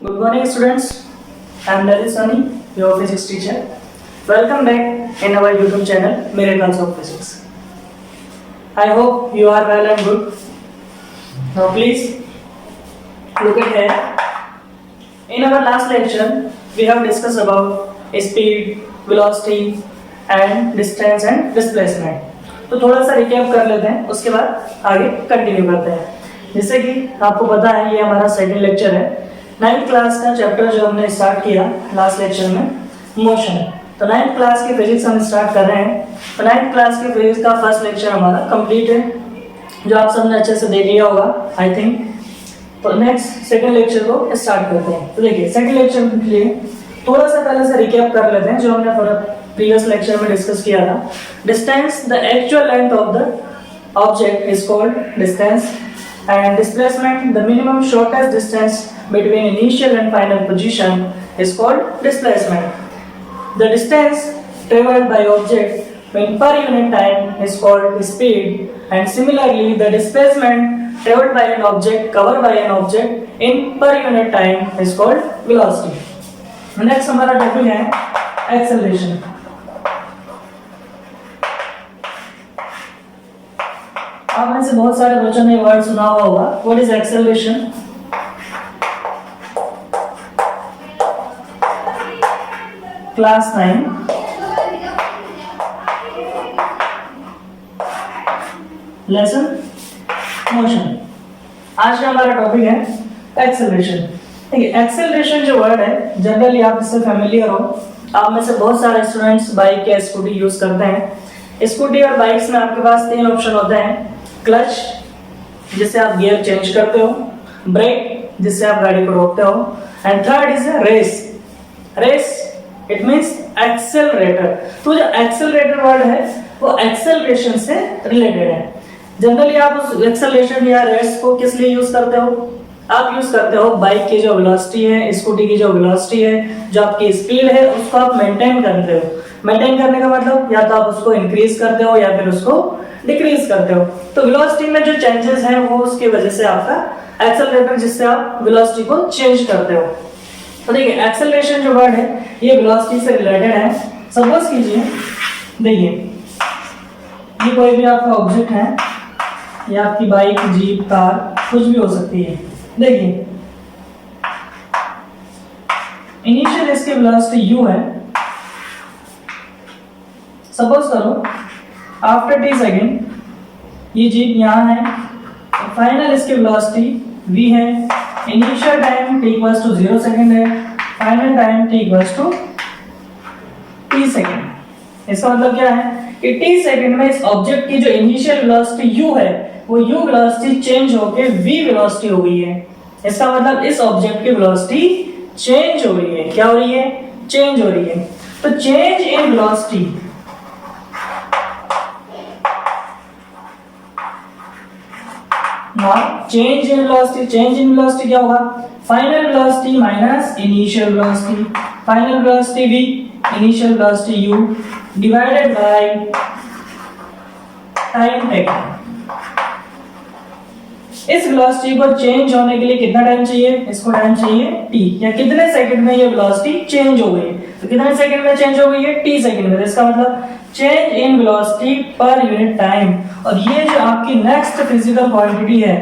Good morning, students. I am Lalit Sani, your physics teacher. Welcome back in our YouTube channel, Miracles of Physics. I hope you are well and good. Now, please look at here. In our last lecture, we have discussed about speed, velocity, and distance and displacement. तो थोड़ा सा recap कर लेते हैं, उसके बाद आगे continue करते हैं. जैसे कि आपको पता है ये हमारा सेकंड लेक्चर है. 9th क्लास का चैप्टर जो हमने स्टार्ट किया लास्ट लेक्चर में, मोशन. तो 9th क्लास की फिजिक्स हम स्टार्ट कर रहे हैं. तो 9th क्लास की फिजिक्स का फर्स्ट लेक्चर हमारा कंप्लीट है, जो आप सबने अच्छे से देख लिया होगा आई थिंक. तो नेक्स्ट सेकंड लेक्चर को स्टार्ट करते हैं. तो देखिए सेकंड लेक्चर के लिए थोड़ा सा पहले से रिकैप कर लेते हैं जो हमने प्रीवियस लेक्चर में डिस्कस किया था. Distance, the actual length of the object is called distance, and displacement, the minimum shortest distance between initial and final position, is called displacement. The distance traveled by object in per unit time is called speed, and similarly the displacement traveled by an object covered by an object in per unit time is called velocity. Next हमारा topic है acceleration. आप में से बहुत सारे बच्चों ने word सुना हुआ होगा. What is acceleration? Class 9 lesson motion. आज का हमारा टॉपिक है एक्सेलरेशन. देखिए एक्सेलरेशन जो वर्ड है जनरली आप इससे फैमिलियर हो. आप में से बहुत सारे स्टूडेंट्स बाइक या स्कूटी यूज करते हैं. स्कूटी और बाइक्स में आपके पास 3 ऑप्शन होते हैं. क्लच जिससे आप गियर चेंज करते हो, ब्रेक जिससे आप गाड़ी को रोकते हो, and third is race. Race it means accelerator. तो जो एक्सेलरेटर वर्ड है वो एक्सेलरेशन से रिलेटेड है. जनरली आप उस एक्सेलरेशन या रेस को किस लिए यूज करते हो? आप यूज करते हो बाइक की जो वेलोसिटी है, स्कूटी की जो वेलोसिटी है, जो आपकी स्पीड है उसको आप मेंटेन करते हो. मेंटेन करने का मतलब या तो आप उसको इंक्रीज करते हो या फिर उसको डिक्रीज करते हो. तो वेलोसिटी में जो चेंजेस हैं वो उसकी वजह से आपका एक्सेलरेटर, जिससे आप वेलोसिटी को चेंज करते हो. तो देखिए एक्सेलरेशन जो वर्ड है ये वेलोसिटी से रिलेटेड है. सपोज कीजिए देखिए ये कोई भी आपका ऑब्जेक्ट है, या आपकी बाइक, जीप, कार कुछ भी हो सकती है. देखिए इनिशियल इसकी वेलोसिटी u है. सपोज करो आफ्टर t सेकेंड ये जीप यहाँ है. फाइनल इसकी वेलोसिटी v है. Initial time t equals to 0 second है. Final time t equals to t second. इसका मतलब क्या है कि t सेकेंड में इस ऑब्जेक्ट की जो इनिशियल वेलोसिटी u है वो u वेलोसिटी चेंज होके v वेलोसिटी हो गई है. इसका मतलब इस ऑब्जेक्ट की वेलोसिटी चेंज हो रही है. क्या हो रही है? चेंज हो रही है. तो change in velocity change in velocity. Change in velocity क्या होगा? Final velocity minus initial velocity. Final velocity v, initial velocity u divided by time taken. इस वेलोसिटी को चेंज होने के लिए कितना टाइम चाहिए? इसको टाइम चाहिए t. या कितने सेकंड में ये वेलोसिटी चेंज हो गई? तो कितने सेकंड में चेंज हो गई है? t सेकंड में. इसका मतलब change in velocity per unit time. और ये जो आपकी नेक्स्ट फिजिकल क्वांटिटी है,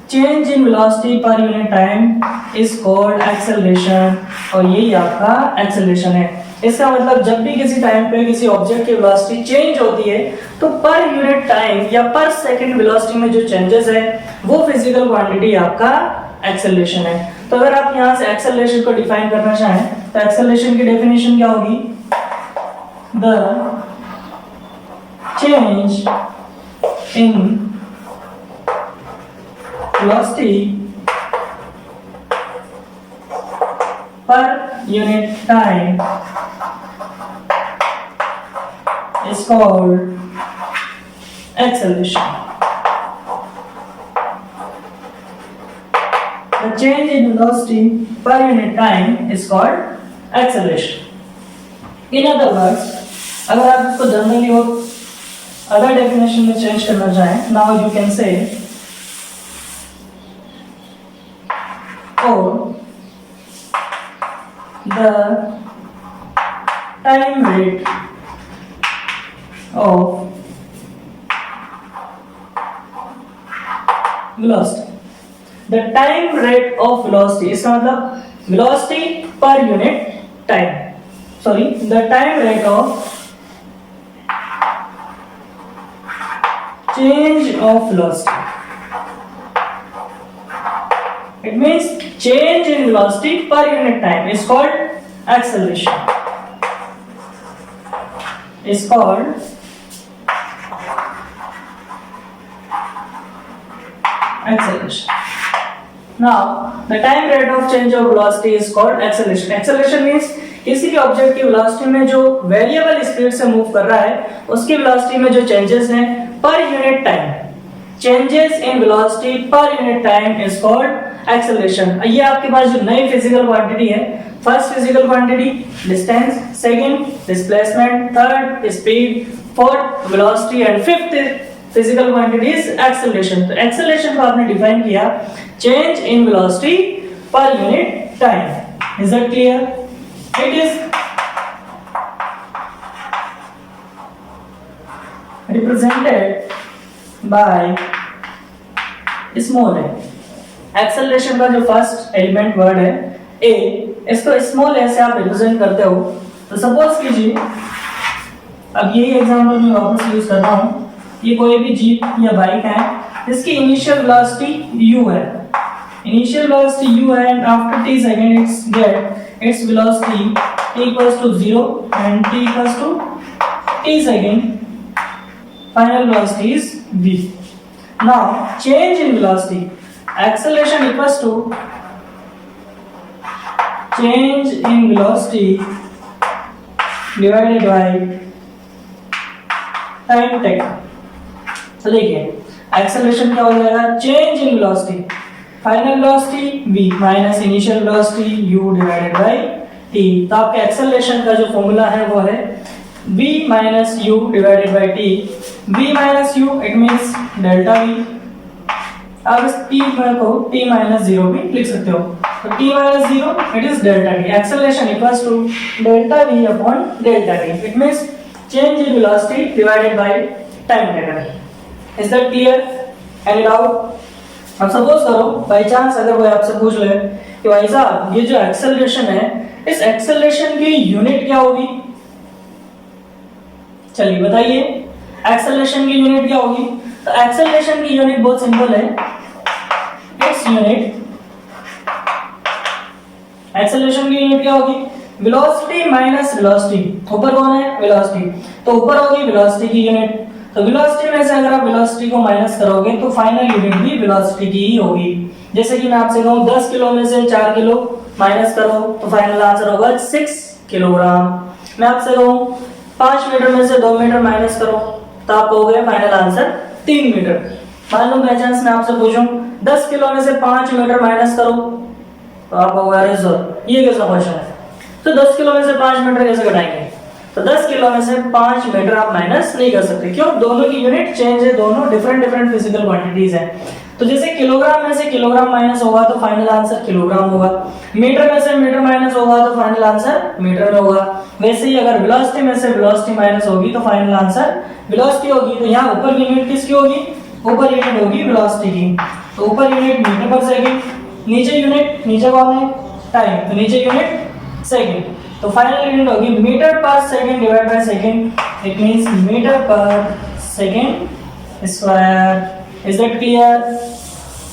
change in velocity per unit time, is called acceleration. और यही आपका एक्सेलरेशन है. इसका मतलब जब भी किसी टाइम पे किसी ऑब्जेक्ट की वेलोसिटी चेंज होती है तो पर यूनिट टाइम या पर सेकंड वेलोसिटी में जो चेंजेस है वो फिजिकल क्वांटिटी आपका एक्सेलरेशन है. तो अगर आप यहाँ से एक्सेलरेशन को डिफाइन करना चाहें तो एक्सेलरेशन की डेफिनेशन क्या होगी? The change in velocity per unit time is called acceleration. The change in velocity per unit time is called acceleration. In other words, अगर आप इसको जनरली और अदर डेफिनेशन में चेंज करना चाहें, now you can say or the time rate of velocity. The time rate of velocity, इसका मतलब velocity per unit time. Sorry, the time rate of change of velocity. It means change in velocity per unit time is called acceleration. Is called acceleration. Now, the time rate of change of velocity is called acceleration. Acceleration means किसी भी object की velocity में जो variable speed से move कर रहा है उसकी वेलोसिटी में जो चेंजेस हैं पर unit time, changes in velocity per unit time is called acceleration. ये आपके पास जो नई फिजिकल क्वांटिटी है, first physical quantity distance, second displacement, third speed, fourth velocity and fifth physical quantity is acceleration. तो एक्सेलरेशन को आपने डिफाइन किया change in velocity per unit time. Is that clear? It is represented by small a. Acceleration का जो first element word है a, इसको small a से आप रिप्रेजेंट करते हो. तो सपोज कीजिए, अब यही एग्जांपल मैं वापस यूज कर रहा हूं. ये कोई भी जीप या बाइक है, इसकी इनिशियल वेलोसिटी u है. इनिशियल वेलोसिटी u है and after t second it's get its velocity t equals to 0 and t equals to t second. Final velocity is v. Now change in velocity, acceleration equals to change in velocity divided by time taken. तो देखिए acceleration क्या हो जाएगा, change in velocity, final velocity v minus initial velocity u divided by t. तो आपके acceleration का जो formula है वो है v minus u divided by t. v minus u it means delta v. अब इस t को t minus 0 भी लिख सकते हो. तो t minus 0 it is delta t. Acceleration equals to delta v upon delta t. It means change in velocity divided by time taken. Is that clear? Any doubt? अब suppose करो by chance अगर कोई आपसे पूछ ले कि भाई साहब ये जो एक्सेलरेशन है, इस एक्सेलरेशन की यूनिट क्या होगी? चलिए बताइए एक्सेलरेशन की यूनिट क्या होगी? तो एक्सेलरेशन की यूनिट बहुत सिंपल है. इट्स यूनिट, एक्सेलरेशन की यूनिट क्या होगी? Velocity minus velocity. ऊपर कौन है? वेलोसिटी. तो ऊपर होगी वेलोसिटी की यूनिट. तो वेलोसिटी में से अगर आप वेलोसिटी को माइनस करोगे तो फाइनल यूनिट भी वेलोसिटी की ही होगी. जैसे कि मैं आपसे कहूं 10 किलो में से 4 किलो माइनस करो तो फाइनल आंसर होगा 6 किलोग्राम. मैं आपसे कहूं 5 मीटर में से 2 मीटर माइनस करो तो आप कहोगे फाइनल आंसर 3 मीटर. मान लो बाय चांस मैं आपसे पूछूं 10 किलो में से 5 मीटर माइनस करो तो आप कहोगे अरे सर ये कैसा क्वेश्चन है. तो 10 किलो में से 5 मीटर कैसे घटाएंगे? तो 10 किलो में से 5 मीटर आप माइनस नहीं कर सकते. क्यों? दोनों की यूनिट चेंज है, दोनों डिफरेंट फिजिकल क्वांटिटीज हैं. तो जैसे किलोग्राम में से किलोग्राम माइनस होगा तो फाइनल आंसर किलोग्राम होगा. मीटर में से मीटर माइनस होगा तो फाइनल आंसर मीटर में होगा. वैसे ही अगर वेलोसिटी में से वेलोसिटी माइनस होगी तो फाइनल आंसर वेलोसिटी होगी. तो यहाँ ऊपर यूनिट किसकी होगी? ऊपर यूनिट होगी वेलोसिटी की. तो ऊपर यूनिट मीटर पर सेकंड, नीचे यूनिट, नीचे कौन है? टाइम. तो नीचे यूनिट सेकंड. तो फाइनल यूनिट होगी metre per second divide by second. It means metre per second square. Is that clear?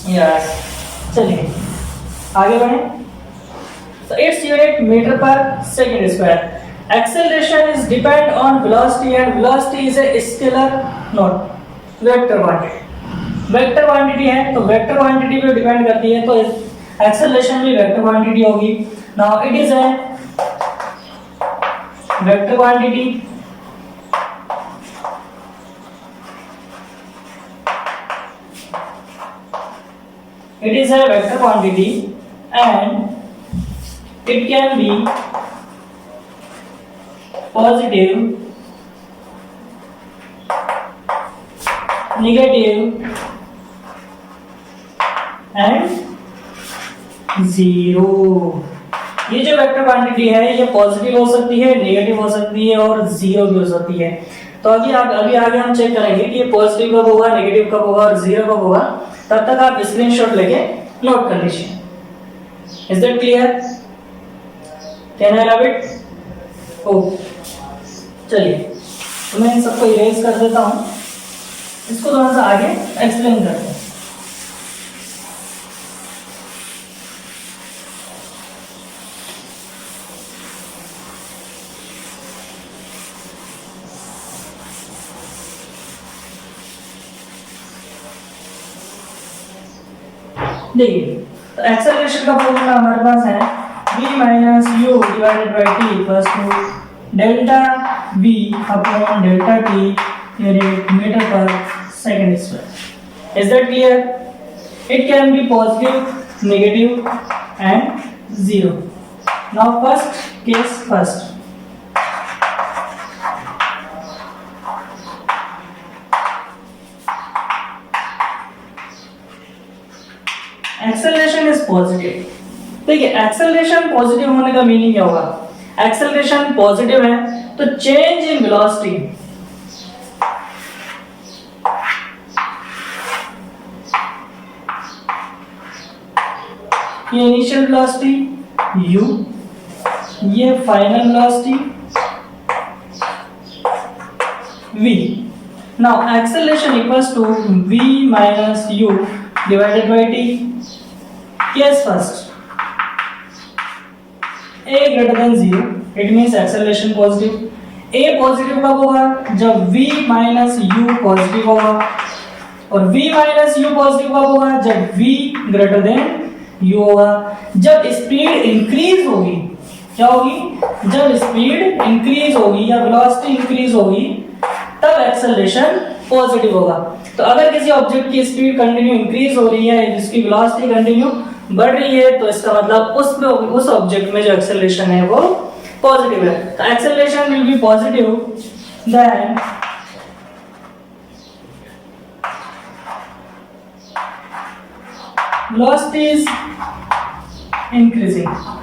Yes. चलिए आगे बढ़े. तो it's unit metre per second square. Acceleration is depend on velocity and velocity is a scalar not vector quantity. Vector quantity है तो vector quantity पे depend करती है, तो एक्सेलरेशन भी वेक्टर क्वांटिटी होगी. Now it is a vector quantity. It is a vector quantity and it can be positive, negative and zero. ये जो वेक्टर क्वांटिटी है ये पॉजिटिव हो सकती है, नेगेटिव हो सकती है और जीरो भी हो सकती है। तो अभी आगे हम चेक करेंगे कि ये पॉजिटिव कब होगा, नेगेटिव कब होगा और जीरो कब होगा। तब तक आप स्क्रीनशॉट लेके नोट कर लीजिए। Is that clear? Can I love it? Oh चलिए, तो मैं इन सबको इरेज कर देता हूँ, इसको थोड़ा सा आगे एक्सप्लेन करते हैं। देखिए, तो एक्सेलरेशन का फॉर्मूला हमारे पास है v minus U divided by T equals to delta v upon delta T unit metre per second square. Is that clear? It can be positive, negative and zero. Now first case first. Acceleration is positive. देखिए, acceleration positive होने का meaning क्या होगा? Acceleration positive है तो change in velocity ये initial velocity u, ये final velocity v। Now acceleration equals to v minus u divided by t। Case first, a greater than 0, it means acceleration positive। a positive कब होगा? जब v minus u positive होगा। और v minus u positive कब होगा? जब v greater than u होगा। जब स्पीड इंक्रीज होगी, क्या होगी? जब स्पीड इंक्रीज होगी या वेलोसिटी इंक्रीज होगी तब एक्सेलरेशन पॉजिटिव होगा। तो अगर किसी ऑब्जेक्ट की स्पीड कंटिन्यू इंक्रीज हो रही है, जिसकी वेलोसिटी कंटिन्यू बढ़ रही है, तो इसका मतलब उस ऑब्जेक्ट में जो एक्सेलरेशन है वो पॉजिटिव है। तो acceleration will be positive then velocity is increasing.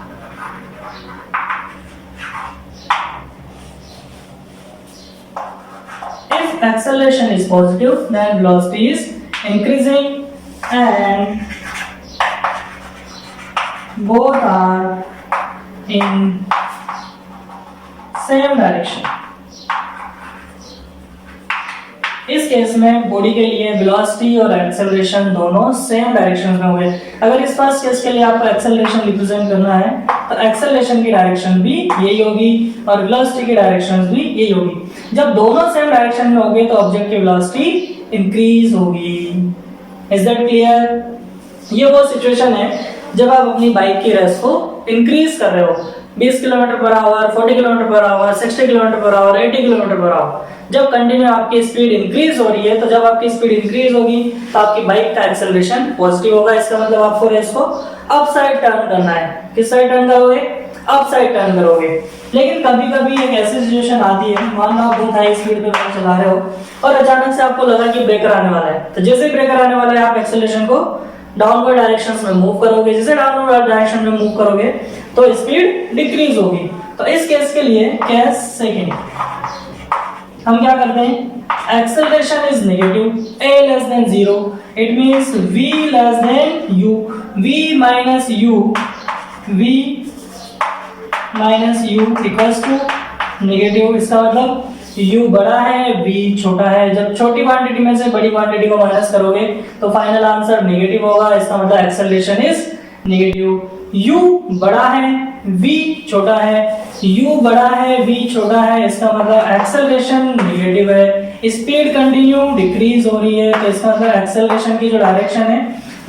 If acceleration is positive, then velocity is increasing and both are in same direction। इस केस में बॉडी के लिए वेलोसिटी और एक्सेलरेशन दोनों सेम डायरेक्शन में होंगे। अगर इस फर्स्ट केस के लिए आपको एक्सेलरेशन रिप्रेजेंट करना है तो एक्सेलरेशन की डायरेक्शन भी यही होगी और वेलोसिटी की डायरेक्शन भी यही होगी। जब दोनों सेम डायरेक्शन में होंगे तो ऑब्जेक्ट की वेलोसिटी इंक्रीज होगी। Is that clear? ये वो सिचुएशन है जब आप अपनी बाइक की रेस को इंक्रीज कर रहे हो, 20 kilometre per hour, 40 kilometre per hour, 60 kilometre per hour, 80 kilometre per hour. जब कंटिन्यू आपकी स्पीड इंक्रीज हो रही है, तो जब आपकी स्पीड इंक्रीज होगी तो आपकी बाइक का एक्सेलरेशन पॉजिटिव होगा। इसका मतलब आपको रेस को अप साइड टर्न करना है। किस साइड टर्न करोगे? अप साइड टर्न करोगे। लेकिन कभी कभी एक ऐसी सिचुएशन आती है, मान लो आप बहुत हाई स्पीड पे बाइक चला रहे हो और अचानक से आपको लगा कि ब्रेकर आने वाला है, तो जैसे ही ब्रेकर आने वाला है आप एक्सेलरेशन को डाउनवर्ड डायरेक्शंस में मूव करोगे। जैसे डाउनवर्ड डायरेक्शन में मूव करोगे तो स्पीड डिक्रीज होगी। तो इस केस के लिए केस सेकंड हम क्या करते हैं? Acceleration is negative, a less than 0, it means v less than u, v minus u equals to negative. इसका मतलब u बड़ा है, v छोटा है। जब छोटी क्वांटिटी में से बड़ी क्वांटिटी को माइनस करोगे तो फाइनल आंसर नेगेटिव होगा। इसका मतलब एक्सेलरेशन इज नेगेटिव। u बड़ा है, v छोटा है, u बड़ा है, v छोटा है, इसका मतलब एक्सेलरेशन नेगेटिव है। स्पीड कंटिन्यू डिक्रीज हो रही है, तो इसका मतलब एक्सेलरेशन की जो डायरेक्शन है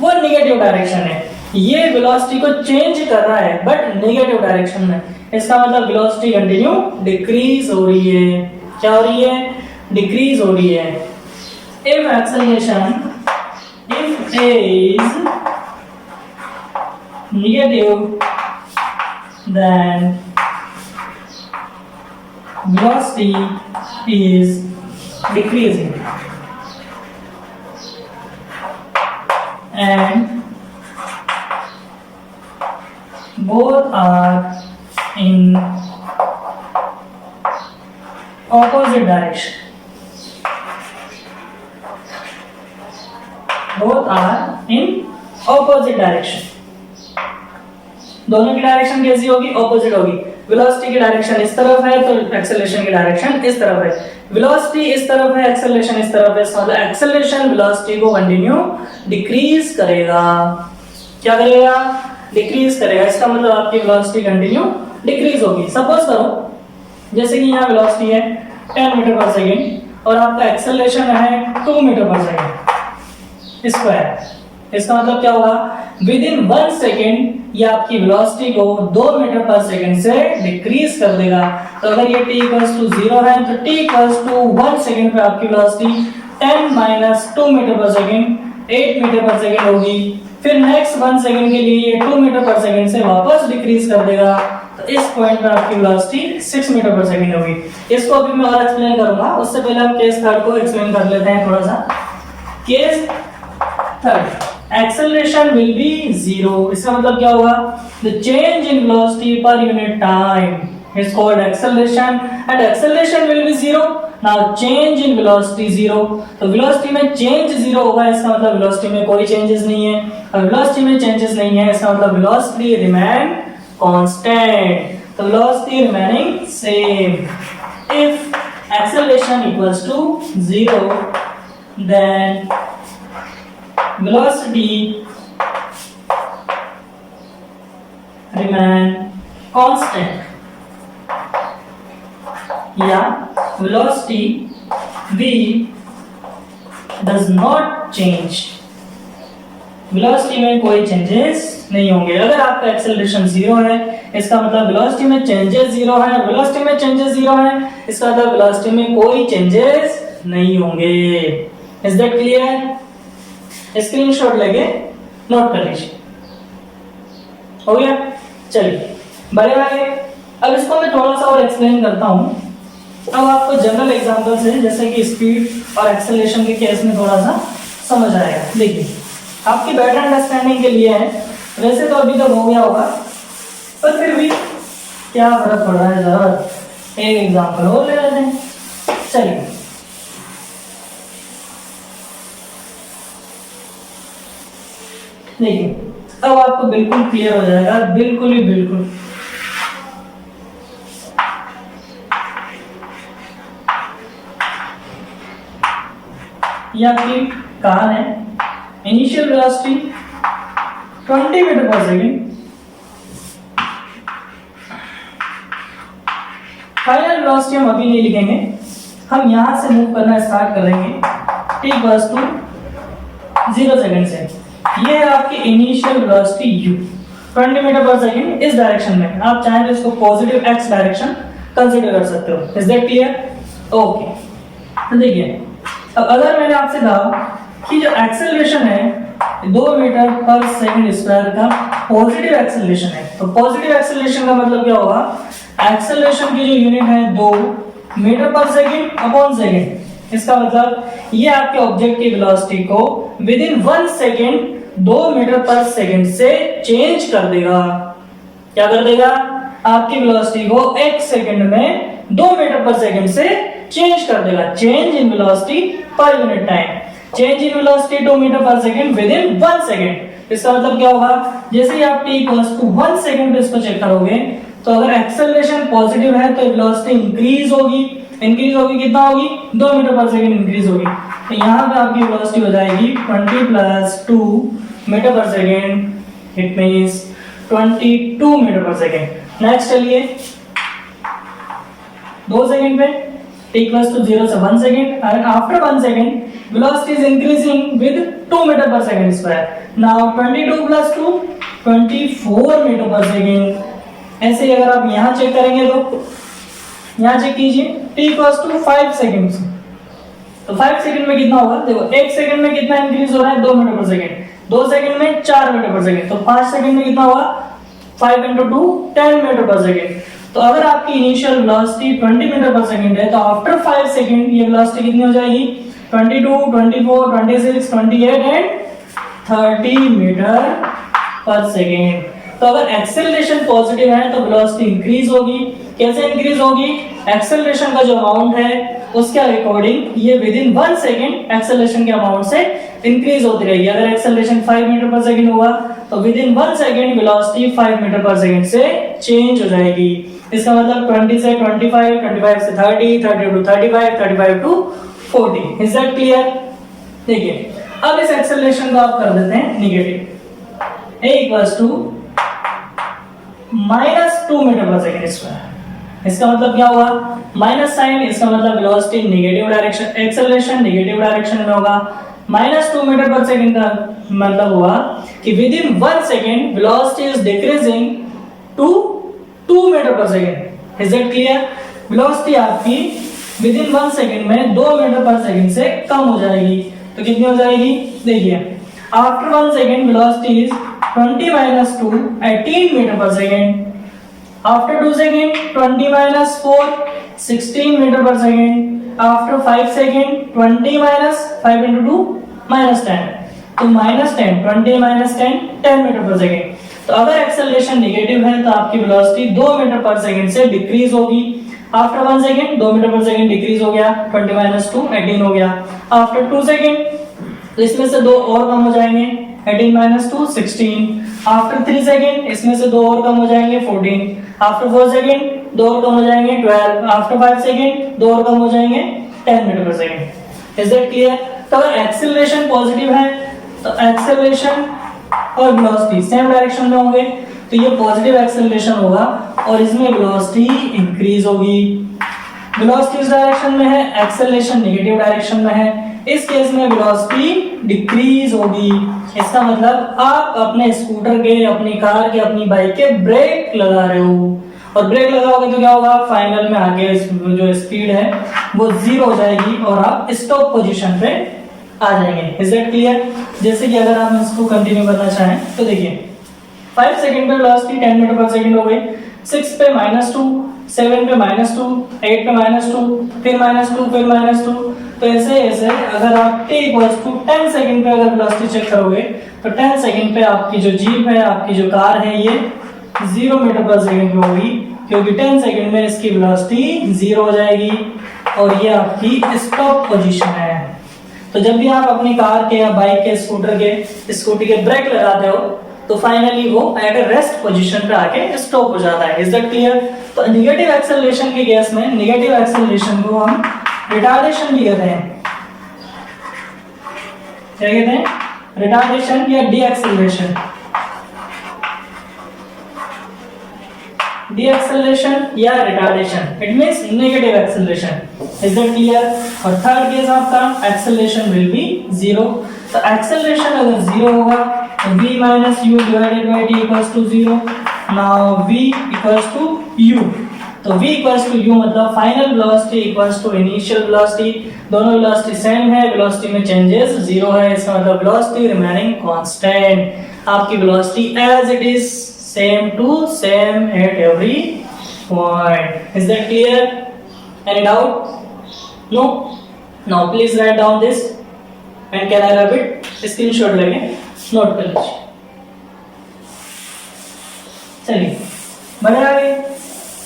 वो नेगेटिव डायरेक्शन है। ये वेलोसिटी को चेंज कर रहा है बट नेगेटिव डायरेक्शन में। इसका मतलब वेलोसिटी कंटिन्यू डिक्रीज हो रही है। क्या हो रही है? डिक्रीज हो रही है। If acceleration is negative, then velocity is decreasing, and both are in opposite direction. Both are in opposite direction. दोनों की डायरेक्शन कैसी होगी? ऑपोजिट होगी. वेलोसिटी की डायरेक्शन इस तरफ है तो एक्सेलरेशन की डायरेक्शन इस तरफ है. वेलोसिटी इस तरफ है, एक्सेलरेशन इस तरफ है, मतलब एक्सेलरेशन वेलोसिटी को कंटिन्यू डिक्रीज करेगा. क्या करेगा? डिक्रीज करेगा. इसका मतलब आपकी वेलोसिटी कंटिन्यू डिक्रीज होगी. सपोज करो जैसे कि यहाँ वेलोसिटी है 10 मीटर पर सेकेंड और आपका एक्सेलरेशन है 2 मीटर पर सेकेंड स्क्वायर. इसका मतलब क्या होगा? विद इन 1 सेकेंड ये आपकी वेलोसिटी को 2 मीटर पर सेकेंड से डिक्रीज कर देगा. तो अगर ये t इक्वल्स टू 0 है तो t इक्वल्स टू 1 सेकेंड पे आपकी velocity 10 minus 2 metre per second 8 metre per second होगी. फिर नेक्स्ट 1 सेकेंड के लिए ये 2 मीटर पर सेकेंड से वापस डिक्रीज कर देगा. तो इस पॉइंट पे आपकी वेलोसिटी 6 मीटर पर सेकेंड होगी. इसको अभी मैं और एक्सप्लेन करूंगा. उससे पहले हम केस थर्ड को एक्सप्लेन कर लेते हैं थोड़ा सा. Case third, acceleration will be 0. इसका मतलब क्या होगा? The change in velocity per unit time is called acceleration and acceleration will be 0. Now change in velocity 0. तो velocity में change 0 होगा. इसका मतलब velocity में कोई changes नहीं है. और velocity में changes नहीं है इसका मतलब velocity remain constant. तो velocity remaining same. If acceleration equals to 0, then velocity remain constant. या velocity v does not change. Velocity में कोई चेंजेस नहीं होंगे. अगर आपका एक्सेलरेशन 0 है इसका मतलब वेलोसिटी में चेंजेस 0 है. वेलोसिटी में चेंजेस 0 है इसका मतलब वेलोसिटी में कोई चेंजेस नहीं होंगे. Is that clear? स्क्रीनशॉट लेके नोट कर लीजिए. हो गया? चलिए बड़े आगे. अब इसको मैं थोड़ा सा और एक्सप्लेन करता हूं. अब आपको जनरल एग्जांपल से जैसे कि स्पीड और एक्सेलरेशन के केस में थोड़ा सा समझ आएगा. देखिए आपकी बेटर अंडरस्टैंडिंग के लिए है. वैसे तो अभी तक हो गया होगा पर फिर भी क्या फर्क पड़ रहा है, जरा एक एग्जांपल और ले लेते हैं. चलिए देखिए अब आपको बिल्कुल क्लियर हो जाएगा. बिल्कुल ही बिल्कुल. ये आपकी कार है. Initial velocity 20 metre per second. Final velocity हम अभी नहीं लिखेंगे. हम यहां से मूव करना स्टार्ट करेंगे t इक्वल्स टू 0 सेकेंड से. ये है आपकी initial velocity u 20 metre per second इस डायरेक्शन में. आप चाहें तो इसको पॉजिटिव x डायरेक्शन कंसीडर कर सकते हो. Is that clear? ओके. तो देखिए अब अगर मैंने आपसे कहा कि जो एक्सेलरेशन है 2 मीटर पर सेकेंड स्क्वायर का पॉजिटिव एक्सेलरेशन है, तो पॉजिटिव एक्सेलरेशन का मतलब क्या होगा? एक्सेलरेशन की जो यूनिट है 2 metre per second upon second. इसका मतलब ये आपके ऑब्जेक्ट की वेलोसिटी को with in 1 second 2 metre per second से चेंज कर देगा. क्या कर देगा? आपकी वेलोसिटी को 1 सेकेंड में 2 मीटर पर सेकेंड से चेंज कर देगा. Change in velocity per unit time. Change in velocity 2 metre per second within 1 second. इसका मतलब क्या होगा? जैसे ही आप t इक्वल्स टू 1 सेकेंड पे इसको चेक करोगे तो अगर एक्सेलरेशन पॉजिटिव है तो वेलोसिटी इंक्रीज होगी. इंक्रीज होगी कितना होगी? 2 मीटर पर सेकेंड इंक्रीज होगी. तो यहाँ पे आपकी वेलोसिटी हो जाएगी 20 plus 2 metre per second. It means 22 metre per second. Next चलिए 2 सेकेंड पे t equals to 0 से 1 second and after 1 second velocity is increasing with 2 meter per second square. Now 22 plus 2 24 meter per second. ऐसे ही अगर आप यहाँ check करेंगे तो यहाँ चेक कीजिए t equals to 5 seconds. तो 5 सेकंड में कितना होगा? देखो 1 सेकंड में कितना इंक्रीज हो रहा है? 2 मीटर पर सेकंड. 2 सेकंड में 4 मीटर पर सेकंड. तो 5 सेकंड में कितना होगा? 5 into 2 10 मीटर पर सेकंड. तो अगर आपकी initial velocity 20 metre per second है तो आफ्टर 5 सेकंड ये वेलोसिटी कितनी हो जाएगी? 22, 24, 26, 28 एंड 30 मीटर पर सेकंड. तो अगर एक्सेलरेशन पॉजिटिव है तो वेलोसिटी इंक्रीज होगी। कैसे इंक्रीज होगी? एक्सेलरेशन का जो अमाउंट है उसके अकॉर्डिंग ये विद इन 1 सेकंड एक्सेलरेशन के अमाउंट से इंक्रीज होती रहेगी। अगर एक्सेलरेशन 5 मीटर पर सेकंड हुआ तो within 1 second velocity 5 metre per second से चेंज हो जाएगी। इसका मतलब 20 से 25, 25 से 30, 30 to 35, 35 to 40। Is that clear? देखिए अब इस एक्सेलरेशन को आप कर देते हैं negative. a equals to -2 metre per second square. इसका मतलब क्या हुआ? माइनस साइन, इसका मतलब velocity negative direction, acceleration negative direction में होगा। -2 मीटर पर सेकंड का मतलब हुआ कि within 1 second velocity is decreasing to 2 metre per second. Is it clear? Velocity आपकी विद इन 1 सेकंड में 2 मीटर पर सेकंड से कम हो जाएगी। तो कितनी हो जाएगी? देखिए after 1 second velocity is 20 - 2 18 metre per second. After 2 second 20 - 4 16 metre per second. After 5 second 20 - 5 × 2 -10। तो -10 20 - 10 10 मीटर पर सेकंड। तो अगर एक्सेलरेशन नेगेटिव है तो आपकी वेलोसिटी 2 मीटर पर सेकंड से डिक्रीज होगी। After 1 second 2 metre per second decrease हो गया, 20 - 2 18 हो गया। आफ्टर 2 सेकंड तो इसमें से 2 और कम हो जाएंगे, 18 - 2 16। आफ्टर 3 सेकंड इसमें से 2 और कम हो जाएंगे, 14। आफ्टर 4 सेकंड 2 और कम हो जाएंगे, 12। आफ्टर 5 सेकंड 2 और कम हो जाएंगे, 10 metre per second. Is that clear? तो अगर एक्सेलरेशन पॉजिटिव है तो एक्सेलरेशन और वेलोसिटी सेम डायरेक्शन में होंगे, तो ये पॉजिटिव एक्सेलरेशन होगा और इसमें वेलोसिटी इंक्रीज होगी। वेलोसिटी इस डायरेक्शन में है, एक्सेलरेशन नेगेटिव डायरेक्शन में है। इस केस में वेलोसिटी डिक्रीज होगी। इसका मतलब आप अपने स्कूटर के, अपनी कार के, अपनी बाइक के ब्रेक लगा रहे हो और ब्रेक लगाओगे तो क्या होगा? फाइनल में आगे जो स्पीड है वो 0 हो जाएगी और आप स्टॉप पोजीशन पे आ जाएंगे। Is that clear? जैसे कि अगर आप इसको कंटिन्यू करना चाहें तो देखिए 5 सेकंड पे वेलोसिटी 10 मीटर पर सेकंड हो गई, 6 पे -2, 7 पे -2, 8 पे -2, फिर -2, फिर -2। तो ऐसे ऐसे अगर आप t = 10 सेकंड पे अगर वेलोसिटी चेक करोगे तो 10 सेकंड पे आपकी जो जीप है, आपकी जो कार है, ये 0 मीटर पर सेकंड पे होगी, क्योंकि 10 सेकंड में इसकी वेलोसिटी 0 हो जाएगी और ये आपकी स्टॉप पोजीशन है। तो जब भी आप अपनी कार के या बाइक के, स्कूटर के, स्कूटी के ब्रेक लगाते हो तो फाइनली वो एट अ रेस्ट पोजीशन पे आके स्टॉप हो जाता है। Is that clear? तो नेगेटिव एक्सेलरेशन के केस में नेगेटिव एक्सेलरेशन को हम रिटार्डेशन भी कहते हैं। क्या कहते हैं? रिटार्डेशन या डी एक्सेलरेशन। डी एक्सेलरेशन या retardation, it means negative acceleration. Is that clear? और थर्ड केस आपका एक्सेलरेशन विल बी 0। तो एक्सेलरेशन अगर 0 होगा तो v - u / t = 0। Now v = u। तो v = u मतलब फाइनल वेलोसिटी = इनिशियल वेलोसिटी। दोनों वेलोसिटी सेम है, वेलोसिटी में चेंजेस 0 है। इसका मतलब वेलोसिटी रिमेनिंग कांस्टेंट। आपकी velocity as it is same to same at every point. Is that clear? Any doubt? No? Now please write down this and can I rub it? Screenshot लेके note कर लीजिए। चलिए बने आगे।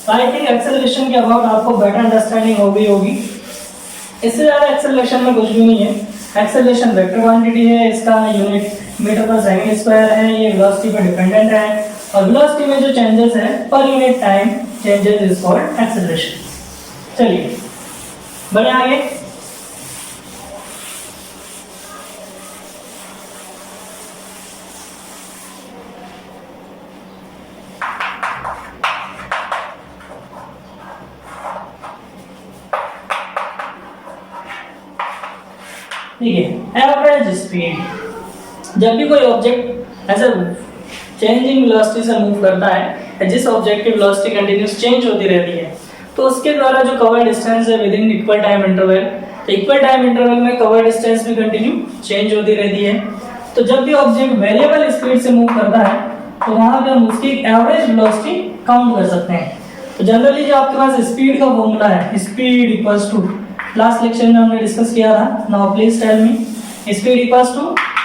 I think acceleration के about आपको better understanding हो गई होगी। इससे ज़्यादा एक्सेलरेशन में कुछ भी नहीं है। एक्सेलरेशन वेक्टर क्वांटिटी है, इसका unit metre per second square है, ये वेलोसिटी पर डिपेंडेंट है और वेलोसिटी में जो चेंजेस है पर unit time changes is called acceleration. चलिए बने आगे। देखिए एवरेज स्पीड, जब भी कोई ऑब्जेक्ट ऐसे चेंजिंग वेलोसिटी से मूव करता है, जिस ऑब्जेक्ट की वेलोसिटी कंटीन्यूअस चेंज होती रहती है, तो उसके द्वारा जो कवर डिस्टेंस है with in equal time interval, तो इक्वल टाइम इंटरवल में कवर डिस्टेंस भी कंटिन्यू चेंज होती रहती है। तो जब भी ऑब्जेक्ट वेरिएबल स्पीड से मूव करता है तो वहां पे हम उसकी एवरेज वेलोसिटी काउंट कर सकते हैं। तो जनरली जो आपके पास स्पीड का फॉर्मूला है, speed equals to, last lecture में हमने डिस्कस किया था। Now please tell me, speed equals to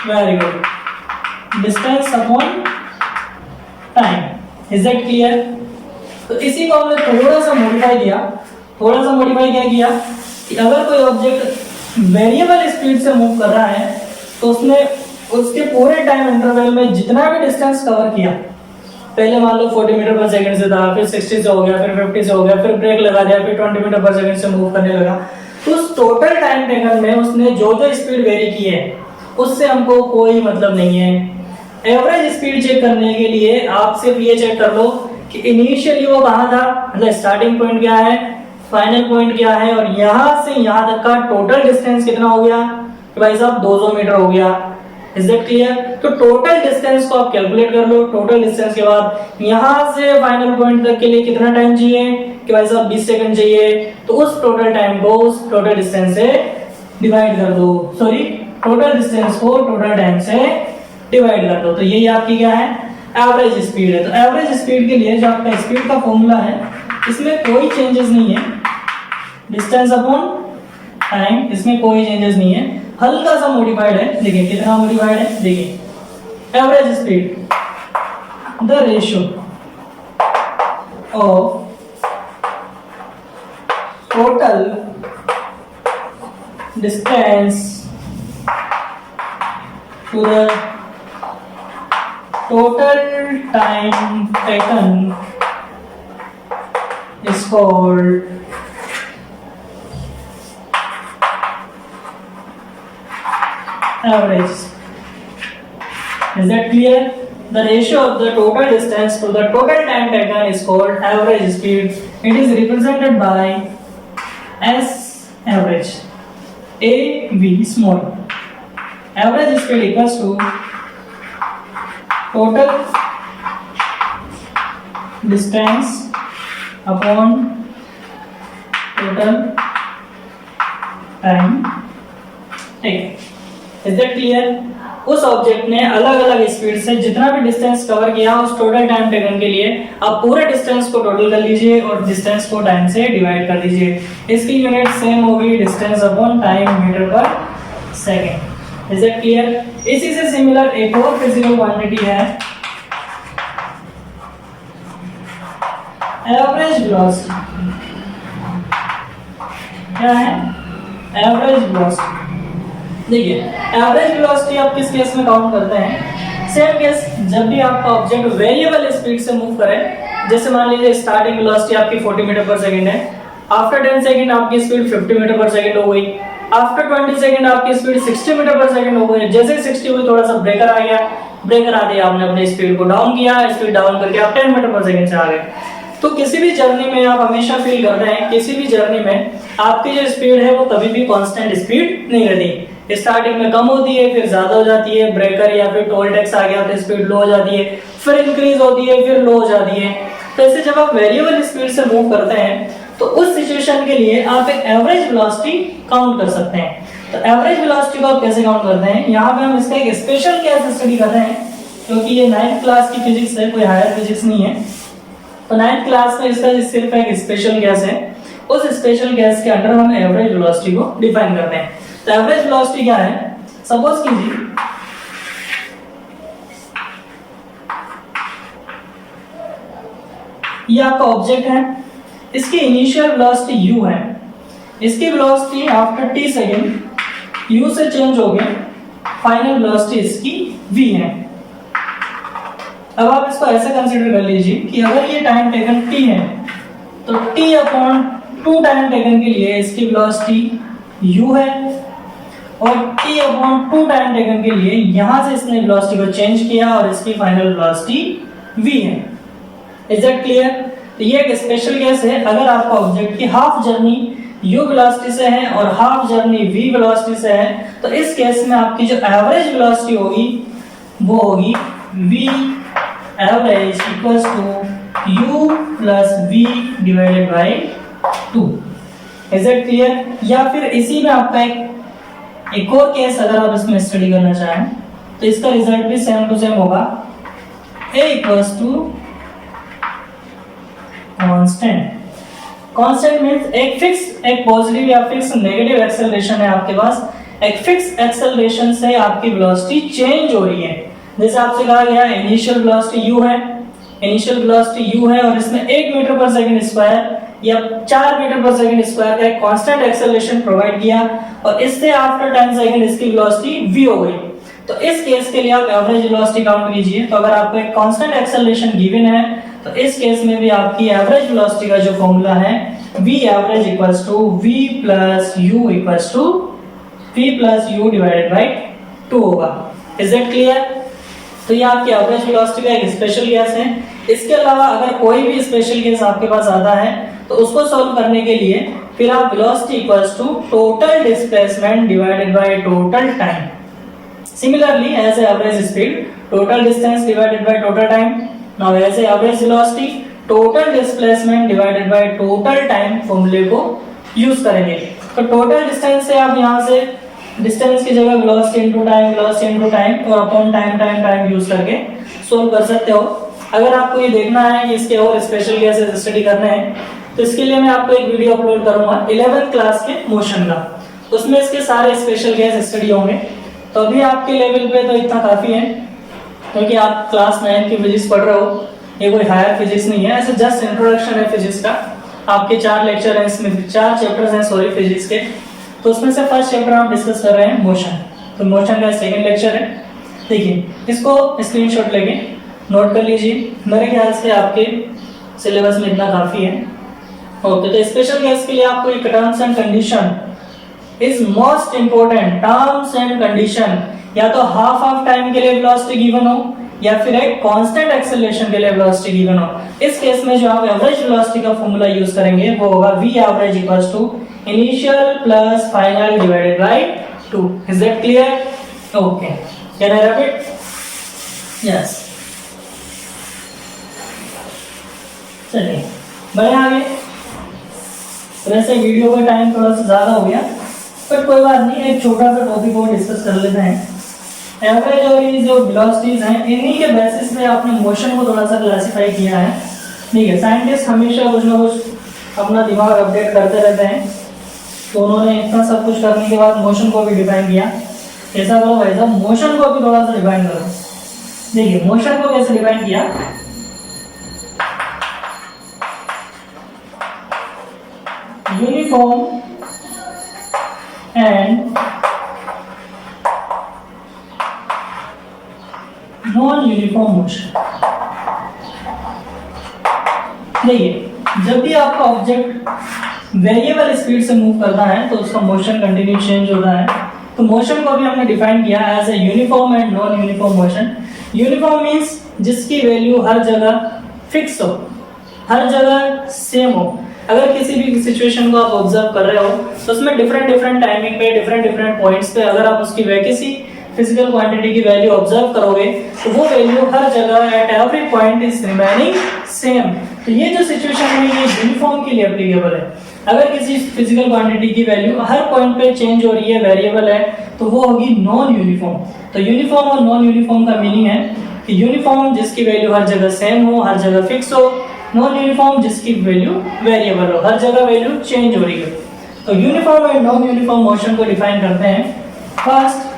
very good distance upon time. Is that clear? तो इसी को हमने थोड़ा सा मॉडिफाई क्या किया कि अगर कोई ऑब्जेक्ट वेरिएबल स्पीड से मूव कर रहा है तो उसने उसके पूरे टाइम इंटरवल में जितना भी डिस्टेंस कवर किया, पहले मान लो 40 मीटर पर सेकंड से था, फिर 60 से हो गया, फिर 50 से हो गया, फिर ब्रेक लगा दिया, फिर 20 मीटर पर सेकंड से मूव करने लगा, तो उस टोटल टाइम टेकन में उसने जो जो स्पीड वेरी की है उससे हमको कोई मतलब नहीं है। एवरेज स्पीड चेक करने के लिए आप सिर्फ ये चेक कर लो कि इनिशियली वो कहाँ था, मतलब स्टार्टिंग पॉइंट क्या है, फाइनल पॉइंट क्या है, और यहाँ से यहाँ तक का टोटल डिस्टेंस कितना हो गया कि भाई साहब 200 मीटर हो गया। Is that clear? तो टोटल डिस्टेंस को आप कैलकुलेट कर लो। टोटल डिस्टेंस के बाद यहाँ से फाइनल पॉइंट तक के लिए कितना टाइम चाहिए कि भाई साहब 20 सेकंड चाहिए, तो उस टोटल टाइम को उस टोटल डिस्टेंस से डिवाइड कर दो, सॉरी टोटल डिस्टेंस को टोटल टाइम से डिवाइड कर दो। तो यही आपकी क्या है, एवरेज स्पीड है। तो एवरेज स्पीड के लिए जो आपका स्पीड का फॉर्मूला है इसमें कोई चेंजेस नहीं है, डिस्टेंस अपॉन टाइम, इसमें कोई चेंजेस नहीं है, हल्का सा मॉडिफाइड है। देखिए कितना मॉडिफाइड है, देखिए average speed the ratio of total distance to the total time taken is called average. Is that clear? The ratio of the total distance to the total time taken is called average speed. It is represented by S average, A V small. Average speed equals to total distance upon total time taken. Is that clear? उस object ने अलग अलग speed से जितना भी distance cover किया उस total time taken के लिए आप पूरे डिस्टेंस को टोटल कर लीजिए और डिस्टेंस को टाइम से डिवाइड कर दीजिए। इसकी यूनिट सेम होगी distance upon time metre per second. Is that clear? इसी से सिमिलर एक और फिजिकल क्वांटिटी है एवरेज वेलोसिटी। क्या है? Average velocity. देखिए एवरेज वेलोसिटी आप किस केस में काउंट करते हैं? सेम केस, जब भी आपका ऑब्जेक्ट वेरिएबल स्पीड से मूव करे, जैसे मान लीजिए स्टार्टिंग वेलोसिटी आपकी 40 मीटर पर सेकंड है, आफ्टर 10 सेकंड आपकी स्पीड 50 मीटर पर सेकंड हो गई, आफ्टर 20 सेकंड आपकी स्पीड 60 मीटर पर सेकंड हो गई। जैसे 60 हुई थोड़ा सा ब्रेकर आ गया, ब्रेकर आते आपने अपनी स्पीड को डाउन किया, स्पीड डाउन करके आप 10 मीटर पर सेकंड से आ गए। तो किसी भी जर्नी में आप हमेशा फील करते हैं, किसी भी जर्नी में आपकी जो स्पीड है वो कभी भी कांस्टेंट स्पीड नहीं रहती। स्टार्टिंग में कम होती है, फिर ज्यादा हो जाती है, ब्रेकर या फिर टोल टैक्स आ गया तो स्पीड लो हो जाती है, फिर इंक्रीज होती है, फिर लो हो जाती है। तो ऐसे जब आप वेरिएबल स्पीड से मूव करते हैं तो उस सिचुएशन के लिए आप एक एवरेज वेलोसिटी काउंट कर सकते हैं। तो एवरेज वेलोसिटी को आप कैसे काउंट करते हैं? यहाँ पे हम इसका एक स्पेशल केस स्टडी कर रहे हैं, क्योंकि ये 9th क्लास की फिजिक्स है, कोई हायर फिजिक्स नहीं है। तो 9th क्लास में इसका सिर्फ एक स्पेशल केस है, उस स्पेशल केस के अंडर हम एवरेज वेलोसिटी को डिफाइन करते हैं। तो एवरेज वेलोसिटी क्या है? सपोज कीजिए ये आपका ऑब्जेक्ट है, इसकी इनिशियल वेलोसिटी u है, इसकी velocity after t second u से चेंज हो गया, फाइनल वेलोसिटी इसकी v है। अब आप इसको ऐसे कंसीडर कर लीजिए कि अगर ये टाइम टेकन t है तो t अपॉन 2 टाइम टेकन के लिए इसकी वेलोसिटी u है, और t अपॉन 2 टाइम टेकन के लिए यहां से इसने वेलोसिटी को चेंज किया और इसकी फाइनल वेलोसिटी v है। Is that clear? तो ये एक स्पेशल केस है, अगर आपका ऑब्जेक्ट की हाफ जर्नी u वेलोसिटी से है और हाफ जर्नी v वेलोसिटी से है, तो इस केस में आपकी जो एवरेज वेलोसिटी होगी वो होगी v average equals to u plus v divided by 2। Is that clear? या फिर इसी में आपका एक और केस अगर आप इसमें स्टडी करना चाहें तो इसका रिजल्ट भी सेम टू सेम होगा, a equals to constant. Constant means एक फिक्स, एक पॉजिटिव या फिक्स नेगेटिव एक्सेलरेशन है आपके पास, एक फिक्स एक्सेलरेशन से आपकी वेलोसिटी चेंज हो रही है। जैसे आपसे कहा गया इनिशियल वेलोसिटी u है, इनिशियल वेलोसिटी u है और इसमें 1 मीटर पर सेकंड स्क्वायर या 4 मीटर पर सेकंड स्क्वायर का एक कांस्टेंट एक्सेलरेशन प्रोवाइड किया और इससे आफ्टर 10 सेकंड इसकी वेलोसिटी v हो गई। तो इस केस के लिए आप एवरेज वेलोसिटी काउंट कीजिए। तो अगर आपको एक कांस्टेंट एक्सेलरेशन गिवन है तो इस केस में भी आपकी एवरेज वेलोसिटी का जो फॉर्मूला है v average equals to v plus u equals to v plus u divided by 2 होगा। Is it clear? तो ये आपकी एवरेज वेलोसिटी का एक स्पेशल केस है। इसके अलावा अगर कोई भी स्पेशल केस आपके पास आता है तो उसको सॉल्व करने के लिए फिर आप velocity equals to total displacement divided by total time. Similarly, as a average speed, total distance divided by total time. Now, as a average velocity, total displacement divided by total time फॉर्मूले को use करेंगे। तो total distance से आप यहाँ से distance की जगह वेलोसिटी इनटू टाइम और अपॉन टाइम यूज करके सोल्व कर सकते हो। अगर आपको ये देखना है कि इसके और स्पेशल केसेस स्टडी करने हैं तो इसके लिए मैं आपको एक वीडियो अपलोड करूंगा 11th क्लास के मोशन का, उसमें इसके सारे स्पेशल केस स्टडी होंगे। तो अभी आपके लेवल पे तो इतना काफी है क्योंकि आप क्लास 9 की फिजिक्स पढ़ रहे हो, ये कोई हायर फिजिक्स नहीं है, ऐसे जस्ट इंट्रोडक्शन है फिजिक्स का। आपके 4 लेक्चर हैं, इसमें 4 चैप्टर्स हैं सॉरी फिजिक्स के। तो उसमें से फर्स्ट चैप्टर हम डिस्कस कर रहे हैं मोशन। तो मोशन का सेकंड लेक्चर है। देखिए इसको स्क्रीनशॉट लेके नोट कर लीजिए। मेरे ख्याल से आपके सिलेबस में इतना काफी है। ओके, तो स्पेशल केस के लिए आपको एक terms and condition is most important. Terms and condition या तो हाफ ऑफ टाइम के लिए वेलोसिटी गिवन हो या फिर एक कांस्टेंट एक्सेलरेशन के लिए वेलोसिटी गिवन हो। इस केस में जो आप एवरेज वेलोसिटी का फॉर्मूला यूज करेंगे वो होगा v average equals to initial plus final divided by 2। Is that clear? Okay, can I repeat? Yes, चलिए बढ़े आगे। वैसे वीडियो का टाइम थोड़ा सा ज्यादा हो गया बट कोई बात नहीं, एक छोटा सा टॉपिक और डिस्कस कर लेते हैं। एवरेज और ये जो वेलोसिटीज हैं इन्हीं के बेसिस पे आपने मोशन को थोड़ा सा क्लासिफाई किया है। ठीक है, साइंटिस्ट हमेशा कुछ ना कुछ अपना दिमाग अपडेट करते रहते हैं। तो उन्होंने इतना सब कुछ करने के बाद मोशन को भी डिफाइन किया। ऐसा करो भाई साहब, मोशन को भी थोड़ा सा डिफाइन करो। देखिए मोशन को कैसे डिफाइन किया। Uniform and non uniform motion. देखिए जब भी आपका ऑब्जेक्ट वेरिएबल स्पीड से मूव करता है तो उसका मोशन कंटिन्यू चेंज होता है। तो मोशन को भी हमने डिफाइन किया as a uniform and non uniform motion. Uniform means जिसकी वैल्यू हर जगह फिक्स हो, हर जगह सेम हो। अगर किसी भी सिचुएशन को आप ऑब्जर्व कर रहे हो तो उसमें डिफरेंट टाइमिंग पे डिफरेंट पॉइंट्स पे अगर आप उसकी किसी फिजिकल क्वांटिटी की वैल्यू ऑब्जर्व करोगे तो वो वैल्यू हर जगह eight every point is remaining same. तो ये जो सिचुएशन है ये यूनिफॉर्म के लिए एप्लीकेबल है। अगर किसी फिजिकल क्वांटिटी की वैल्यू हर पॉइंट पे चेंज हो रही है, वेरिएबल है, तो वो होगी नॉन यूनिफॉर्म। तो यूनिफॉर्म और नॉन यूनिफॉर्म का मीनिंग है कि यूनिफॉर्म जिसकी वैल्यू हर जगह सेम हो, हर जगह फिक्स हो। नॉन यूनिफॉर्म जिसकी वैल्यू वेरिएबल हो, हर जगह वैल्यू चेंज हो रही है। तो uniform and non uniform motion को डिफाइन करते हैं। First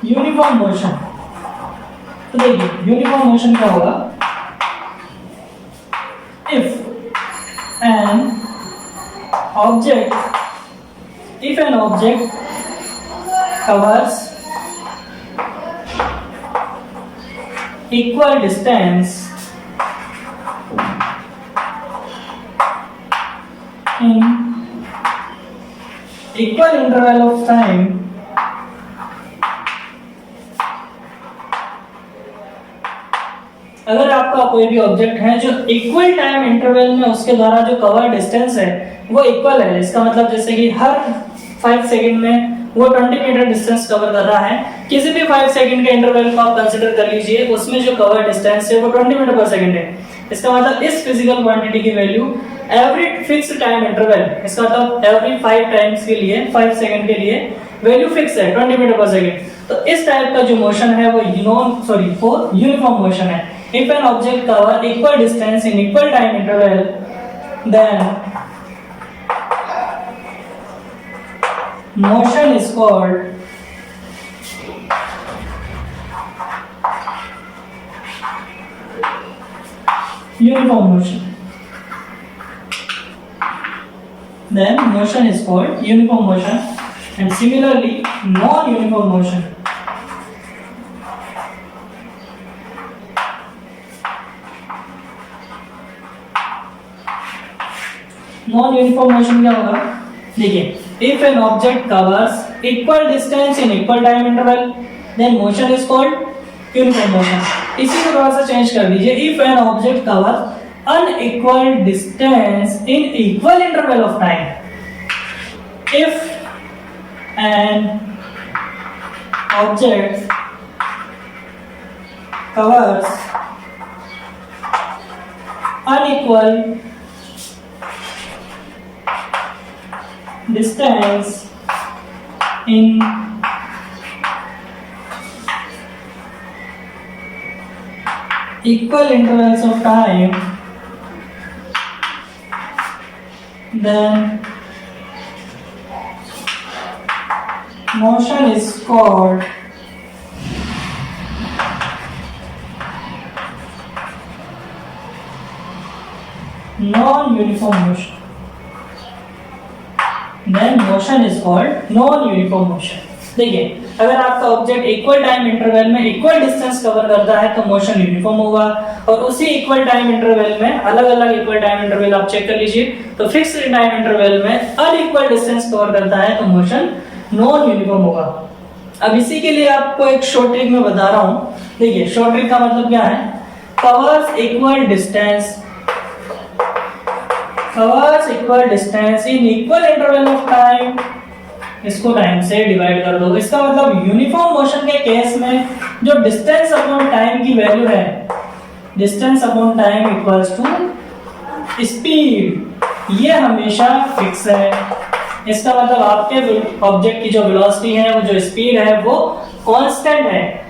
uniform motion. तो देखिए यूनिफॉर्म मोशन क्या होगा। If an object covers equal distance in equal interval of time अगर आपका कोई भी ऑब्जेक्ट है जो इक्वल टाइम इंटरवल में उसके द्वारा जो कवर डिस्टेंस है वो इक्वल है, इसका मतलब जैसे कि हर 5 सेकंड में वो 20 मीटर डिस्टेंस कवर कर रहा है। किसी भी 5 सेकंड के इंटरवल को आप कंसीडर कर लीजिए, उसमें जो कवर डिस्टेंस है वो 20 मीटर पर सेकंड है। इसका मतलब इस फिजिकल क्वांटिटी की value every fix time interval, इसका मतलब एवरी 5 टाइम्स के लिए 5 सेकंड के लिए वैल्यू फिक्स है 20 मीटर पर सेकंड। तो इस टाइप का जो मोशन है वो यूनिफॉर्म मोशन है। If an object cover equal distance in equal time interval then motion is called uniform motion. Then motion is called uniform motion, and similarly non-uniform motion. Non-uniform motion क्या होगा? देखिए, if an object covers equal distance in equal time interval, then motion is called uniform motion. इसी को थोड़ा सा change कर दीजिए. If an object covers unequal distance in equal interval of time. If an object covers unequal distance in equal intervals of time, then motion is called non-uniform motion. Then motion is called non-uniform motion. देखिए, अगर आपका object equal time interval में equal distance cover करता है तो motion uniform होगा, और उसी इक्वल टाइम इंटरवल में अलग अलग इक्वल टाइम इंटरवल आप चेक कर लीजिए, तो फिक्स्ड टाइम इंटरवल में अनइक्वल डिस्टेंस कवर करता है तो मोशन नॉन यूनिफॉर्म होगा. अब इसी के लिए आपको एक शॉर्ट ट्रिक में बता रहा हूं. देखिए, शॉर्ट ट्रिक का मतलब क्या है? Covers equal distance in equal interval of time, इसको टाइम से डिवाइड कर दो. इसका मतलब यूनिफॉर्म मोशन के केस में जो डिस्टेंस अपॉन टाइम की वैल्यू है, distance upon time equals to speed, ये हमेशा फिक्स है. इसका मतलब आपके ऑब्जेक्ट की जो वेलोसिटी है, वो जो स्पीड है, वो कांस्टेंट है.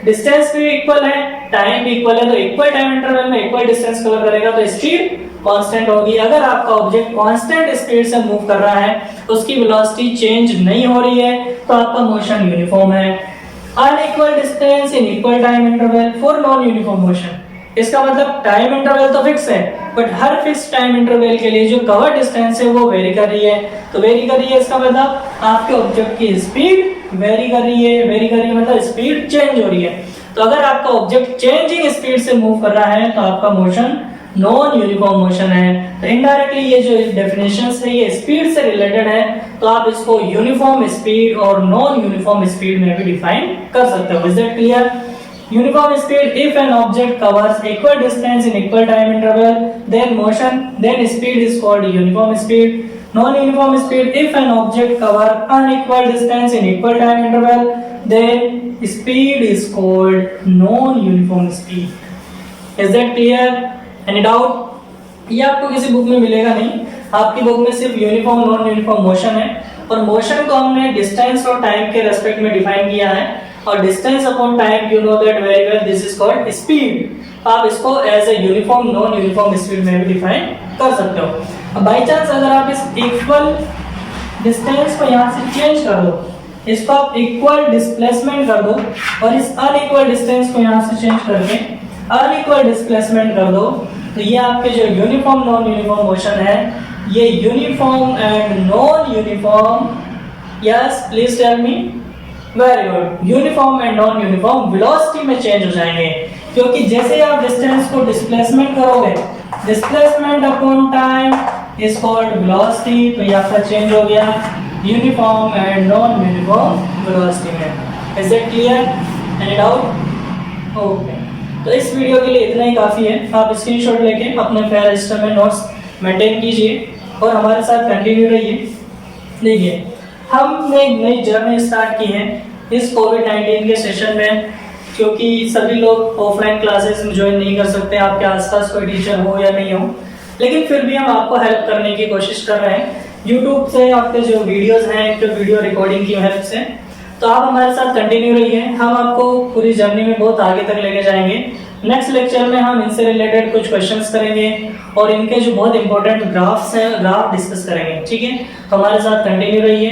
डिस्टेंस भी इक्वल है, टाइम भी इक्वल है, तो इक्वल टाइम इंटरवल में इक्वल डिस्टेंस कवर करेगा तो स्पीड कांस्टेंट होगी. अगर आपका ऑब्जेक्ट कांस्टेंट स्पीड से मूव कर रहा है, उसकी वेलोसिटी चेंज नहीं हो रही है, तो आपका मोशन यूनिफॉर्म है. Unequal distance in equal time interval for non uniform motion. इसका मतलब टाइम इंटरवल तो फिक्स है, but her fix time interval के लिए जो कवर डिस्टेंस है वो वेरी कर रही है. तो वेरी कर रही है, इसका मतलब आपके ऑब्जेक्ट की स्पीड वेरी कर रही है मतलब स्पीड चेंज हो रही है. तो अगर आपका ऑब्जेक्ट चेंजिंग स्पीड से मूव कर रहा है तो आपका मोशन नॉन यूनिफॉर्म मोशन है. तो इनडायरेक्टली ये जो डेफिनेशंस है ये स्पीड से रिलेटेड है, तो आप इसको यूनिफॉर्म स्पीड और नॉन यूनिफॉर्म स्पीड में भी डिफाइन कर सकते हो. Is that clear? Uniform speed, if an object covers equal distance in equal time interval, then speed is called uniform speed. Non-uniform speed, if an object covers unequal distance in equal time interval, then speed is called non-uniform speed. Is that clear? Any doubt? ये आपको किसी book में मिलेगा नहीं. आपकी book में सिर्फ uniform non uniform motion है, और मोशन को हमने डिस्टेंस और टाइम के रेस्पेक्ट में डिफाइन किया है, और distance upon time you know that very well, this is called speed. आप इसको as a uniform non uniform speed में भी डिफाइन कर सकते हो. अब बाय चांस अगर आप इस इक्वल डिस्टेंस को यहाँ से चेंज कर दो, इसको आप इक्वल डिस्प्लेसमेंट कर दो, और इस अनइक्वल डिस्टेंस को यहाँ से चेंज करके अनइक्वल डिस्प्लेसमेंट कर दो, तो ये आपके जो यूनिफॉर्म नॉन यूनिफॉर्म मोशन है, ये uniform and non uniform, yes please tell me. Very good. Uniform and non uniform velocity में चेंज हो जाएंगे, क्योंकि जैसे आप डिस्टेंस को डिस्प्लेसमेंट करोगे, displacement upon time is called velocity, तो ये आपका चेंज हो गया uniform and non uniform velocity में. Is it clear? Any doubt? Okay. तो इस वीडियो के लिए इतना ही काफ़ी है. आप स्क्रीनशॉट लेके अपने फेयर रजिस्टर में नोट्स मेंटेन कीजिए और हमारे साथ कंटिन्यू रहिए. देखिए, हमने एक नई जर्नी स्टार्ट की है इस कोविड-19 के सेशन में, क्योंकि सभी लोग ऑफलाइन क्लासेस में ज्वाइन नहीं कर सकते. आपके आसपास कोई टीचर हो या नहीं हो, लेकिन फिर भी हम आपको हेल्प करने की कोशिश कर रहे हैं यूट्यूब से. आपके जो वीडियोस हैं, जो वीडियो रिकॉर्डिंग की हेल्प से, तो आप हमारे साथ कंटिन्यू रहिए. हम आपको पूरी जर्नी में बहुत आगे तक लेके जाएंगे. नेक्स्ट लेक्चर में हम इनसे रिलेटेड कुछ क्वेश्चंस करेंगे और इनके जो बहुत इंपॉर्टेंट ग्राफ्स हैं, ग्राफ डिस्कस करेंगे. ठीक है, तो हमारे साथ कंटिन्यू रहिए.